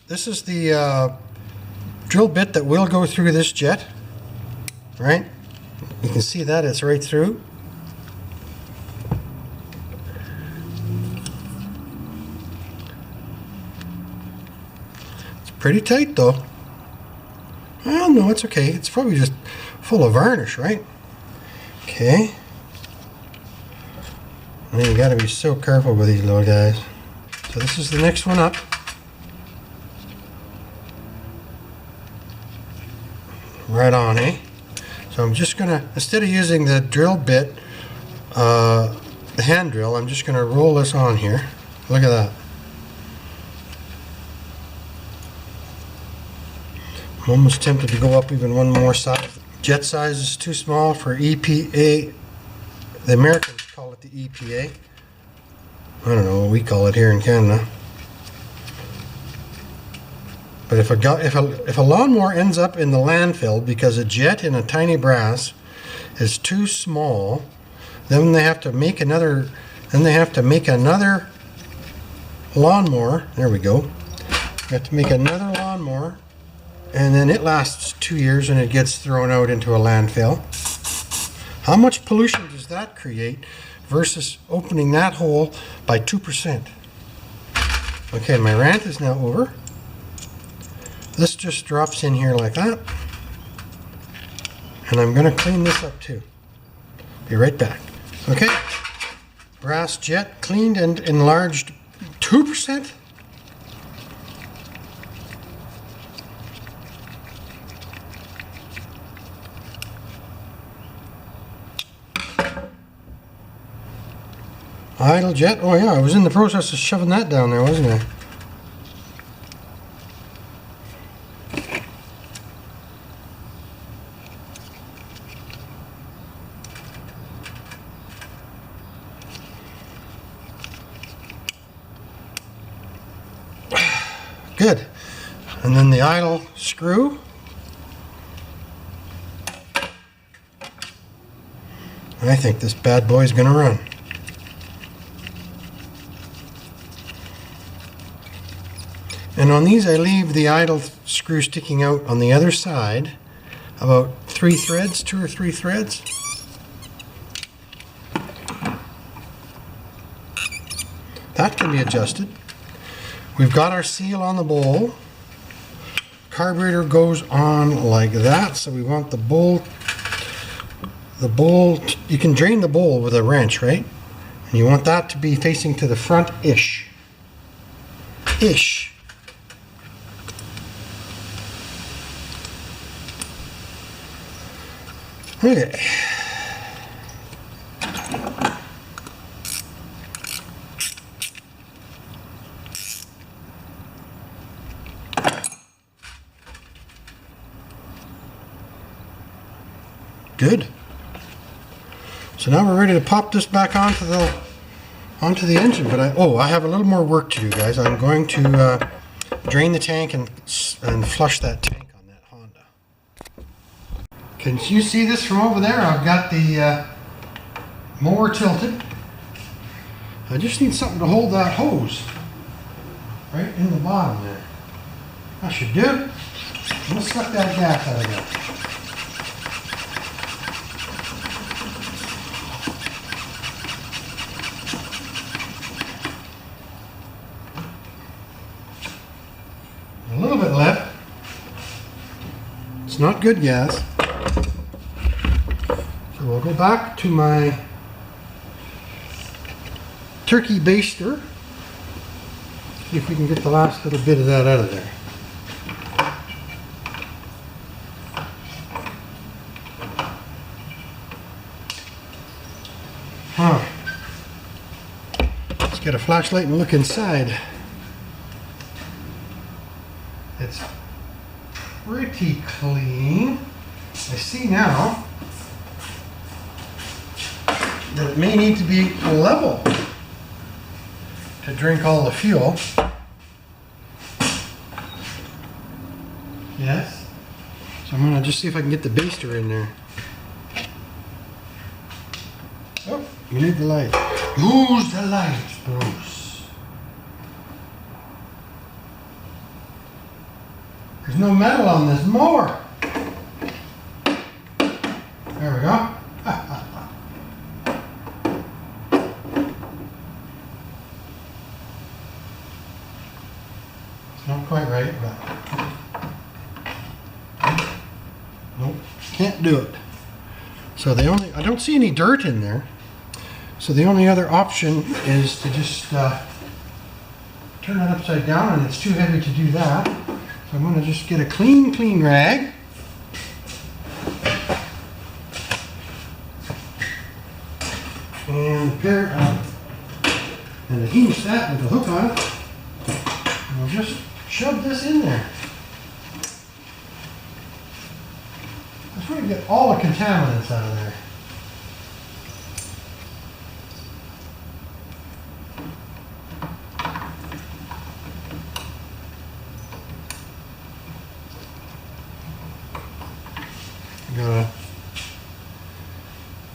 this is the drill bit that will go through this jet, right? You can see that it's right through. It's pretty tight though. Well, no, it's okay. It's probably just full of varnish, right? Okay. And you gotta be so careful with these little guys. So this is the next one up. Right on, eh? So I'm just gonna, instead of using the drill bit, the hand drill, I'm just gonna roll this on here. Look at that. I'm almost tempted to go up even one more size. Jet size is too small for EPA. The Americans call it the EPA. I don't know what we call it here in Canada. But if a lawnmower ends up in the landfill because a jet in a tiny brass is too small, then they have to make another. Then they have to make another lawnmower. There we go. They have to make another lawnmower, and then it lasts 2 years and it gets thrown out into a landfill. How much pollution does that create versus opening that hole by 2%? Okay, my rant is now over. This just drops in here like that. And I'm going to clean this up too. Be right back. Okay, brass jet cleaned and enlarged 2%. Idle jet. Oh yeah, I was in the process of shoving that down there, wasn't I? Good. And then the idle screw. I think this bad boy's gonna run. And on these I leave the idle screw sticking out on the other side, about 3 threads, 2 or 3 threads. That can be adjusted. We've got our seal on the bowl. Carburetor goes on like that, so we want the bowl, you can drain the bowl with a wrench, right? And you want that to be facing to the front-ish. Okay. Good. So now we're ready to pop this back onto the engine, but I have a little more work to do, guys. I'm going to drain the tank and flush that tank on that Honda. Can you see this from over there? I've got the mower tilted. I just need something to hold that hose right in the bottom there. That should do it. Let's suck that gas out of there. A little bit left. It's not good gas. So we'll go back to my turkey baster. See if we can get the last little bit of that out of there. Let's get a flashlight and look inside. It's pretty clean. I see now that it may need to be level to drink all the fuel. Yes. So I'm going to just see if I can get the baster in there. Oh, you need the light. Use the light, Bruce. There's no metal on this mower. There we go. It's not quite right, but nope, can't do it. So I don't see any dirt in there. So the only other option is to just turn it upside down, and it's too heavy to do that. So I'm going to just get a clean rag. And a pair and a hemostat with a hook on it. And we'll just shove this in there. Let's try to get all the contaminants out of there.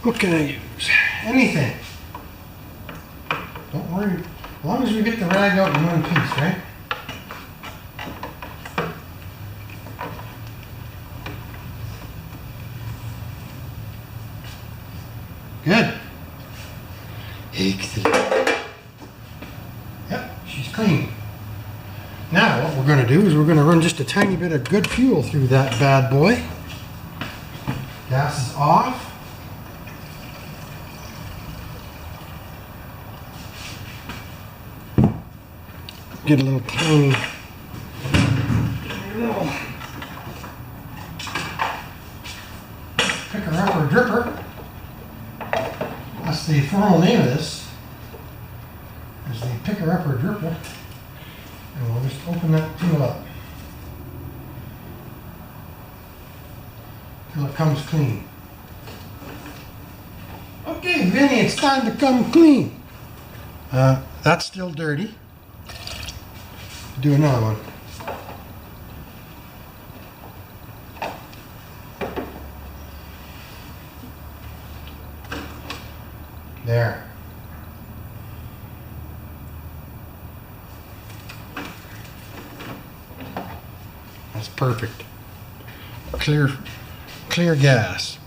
What can I use? Anything. Don't worry. As long as we get the rag out in one piece, right? Good. Excellent. Yep, she's clean. Now what we're going to do is we're going to run just a tiny bit of good fuel through that bad boy. Gas is off. Get a little tiny little picker-upper dripper. That's the formal name of this, is the picker-upper dripper. And we'll just open that tool up till it comes clean. Okay, Vinny, it's time to come clean. That's still dirty. Do another one. There. That's perfect. Clear gas.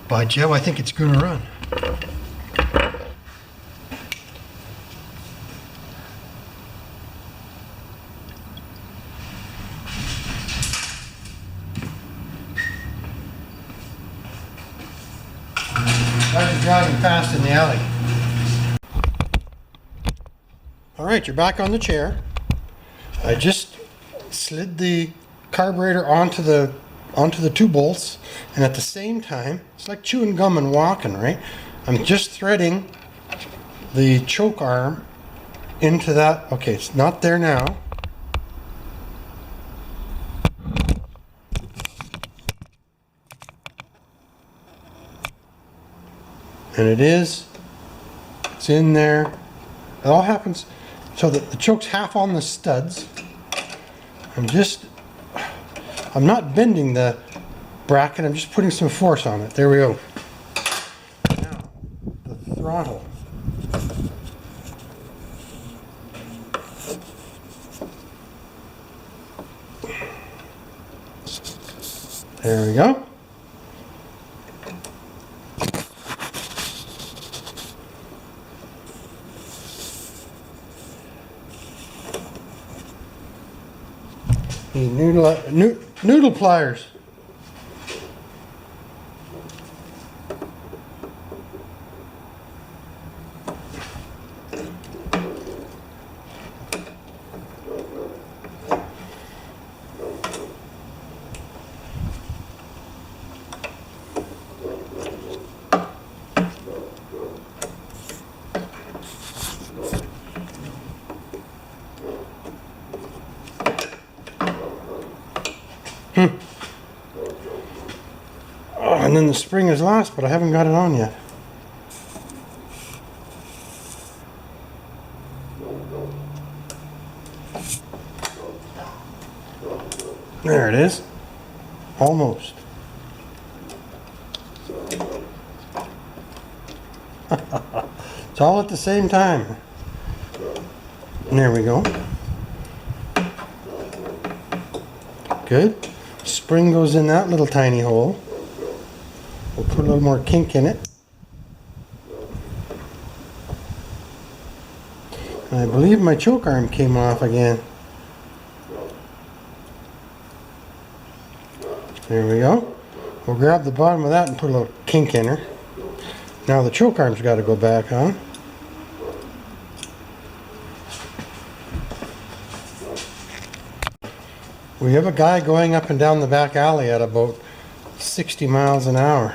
By Joe, I think it's going to run. Guys are driving fast in the alley. All right, you're back on the chair. I just slid the carburetor onto the two bolts, and at the same time, it's like chewing gum and walking, right? I'm just threading the choke arm into that. Okay, it's not there now. And it's in there. It all happens so that the choke's half on the studs. I'm not bending the bracket, I'm just putting some force on it. There we go. Now, the throttle. There we go. Noodle pliers. Oh, and then the spring is lost, but I haven't got it on yet. There it is. Almost. It's all at the same time. And there we go. Good. Spring goes in that little tiny hole. We'll put a little more kink in it. And I believe my choke arm came off again. There we go. We'll grab the bottom of that and put a little kink in her. Now the choke arm's got to go back on. We have a guy going up and down the back alley at about 60 miles an hour.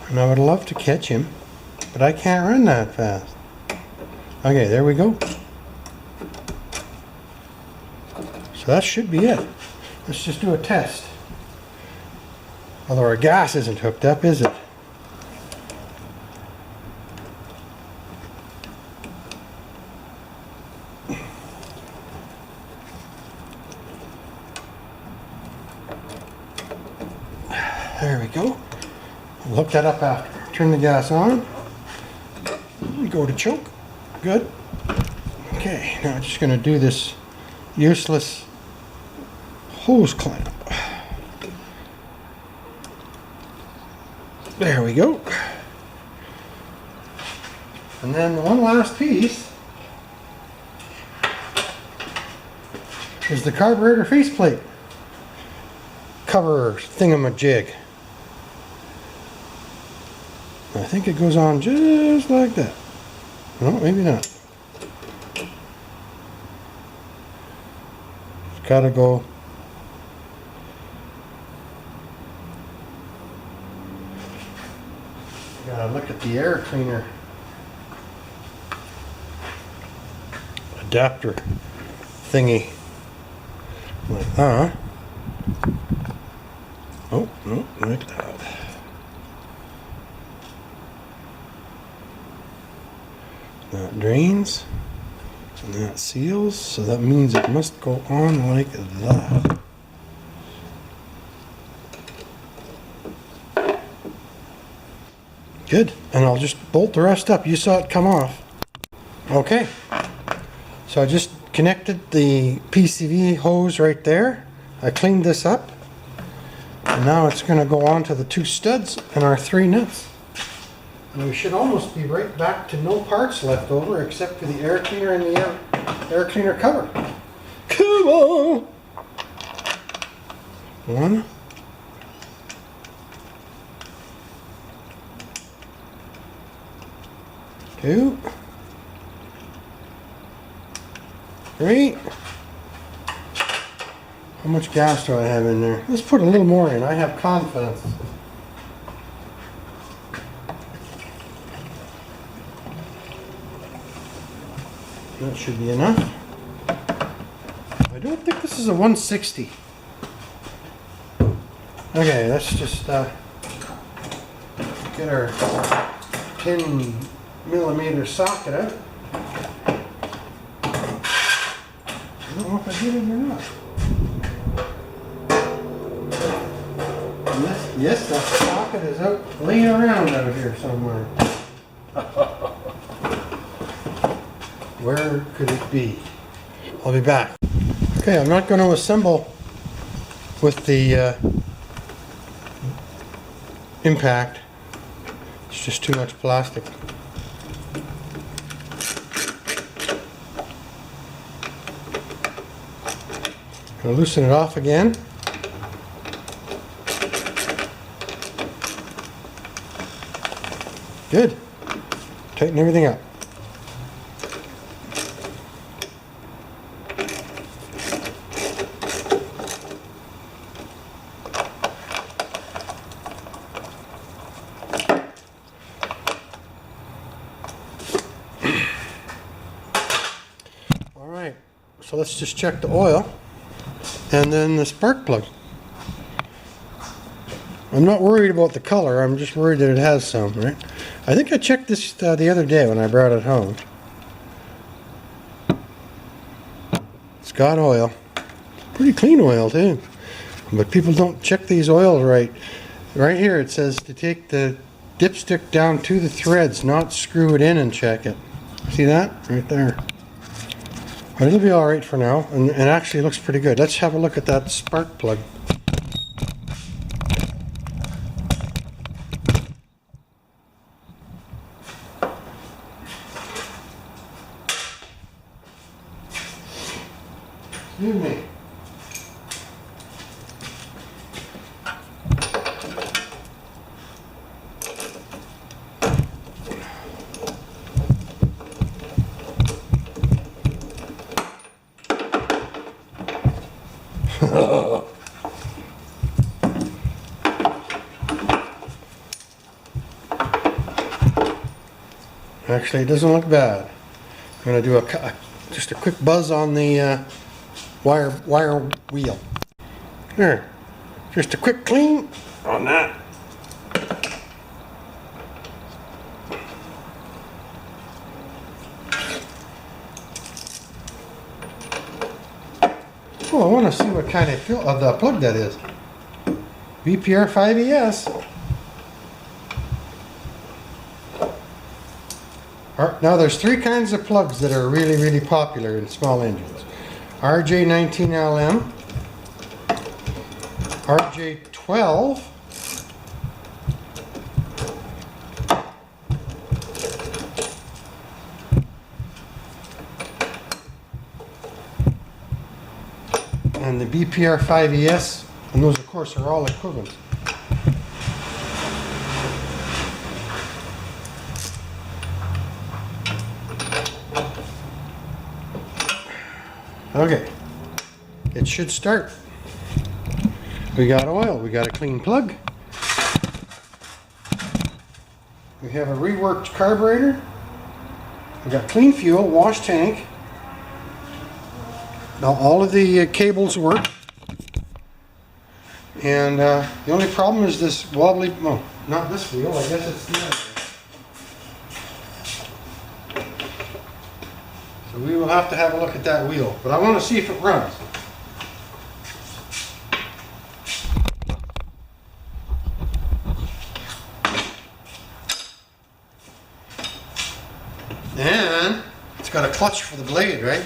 And I would love to catch him, but I can't run that fast. Okay, there we go. So that should be it. Let's just do a test. Although our gas isn't hooked up, is it? There we go. We'll hook that up after. Turn the gas on. Go to choke. Good. Okay, now I'm just going to do this useless hose clamp. There we go. And then one last piece is the carburetor faceplate cover thingamajig. I think it goes on just like that. No, maybe not. It's got to go. Gotta look at the air cleaner adapter thingy. Like that. Oh, no, like that. That drains and that seals, so that means it must go on like that. Good, and I'll just bolt the rest up. You saw it come off. Okay, so I just connected the PCV hose right there. I cleaned this up, and now it's going to go on to the 2 studs and our 3 nuts. And we should almost be right back to no parts left over except for the air cleaner and the air cleaner cover. Come on! 1. 2. 3. How much gas do I have in there? Let's put a little more in. I have confidence. That should be enough. I don't think this is a 160. Okay, let's just get our 10mm socket out. I don't know if I did it or not. Yes, that socket is out laying around out here somewhere. Where could it be? I'll be back. Okay, I'm not going to assemble with the impact. It's just too much plastic. Going to loosen it off again. Good. Tighten everything up. Alright, so let's just check the oil and then the spark plug. I'm not worried about the color, I'm just worried that it has some, right? I think I checked this the other day when I brought it home. It's got oil. Pretty clean oil too. But people don't check these oils right. Right here it says to take the dipstick down to the threads, not screw it in and check it. See that? Right there. But it'll be alright for now, and actually it looks pretty good. Let's have a look at that spark plug. Excuse me. Actually, it doesn't look bad. I'm going to do just a quick buzz on the wire wheel. There. Just a quick clean on that. Oh, I want to see what kind of the plug that is. BPR5ES. Now there's three kinds of plugs that are really, really popular in small engines. RJ19LM, RJ12, and the BPR5ES, and those of course are all equivalent. Okay, it should start. We got oil, we got a clean plug. We have a reworked carburetor. We got clean fuel, wash tank. Now all of the cables work. And the only problem is this wobbly, well, not this wheel, I guess it's the other. So we will have to have a look at that wheel, but I want to see if it runs. And it's got a clutch for the blade, right?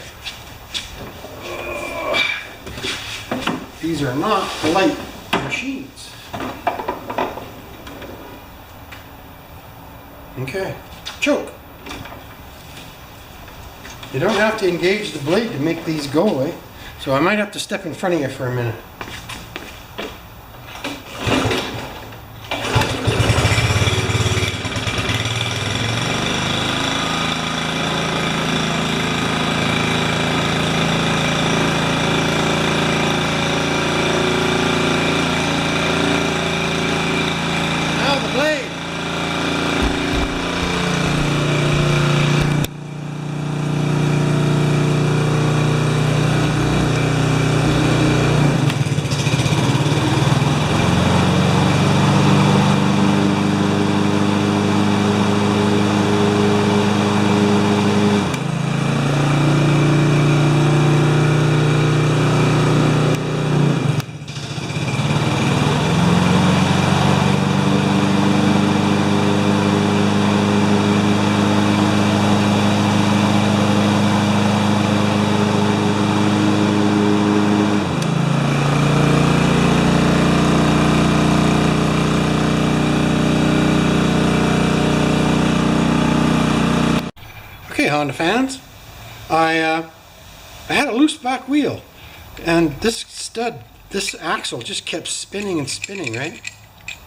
These are not light machines. Okay, choke. You don't have to engage the blade to make these go away, so I might have to step in front of you for a minute. Now the blade. Okay, Honda fans, I had a loose back wheel, and this axle just kept spinning and spinning, right?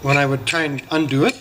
When I would try and undo it.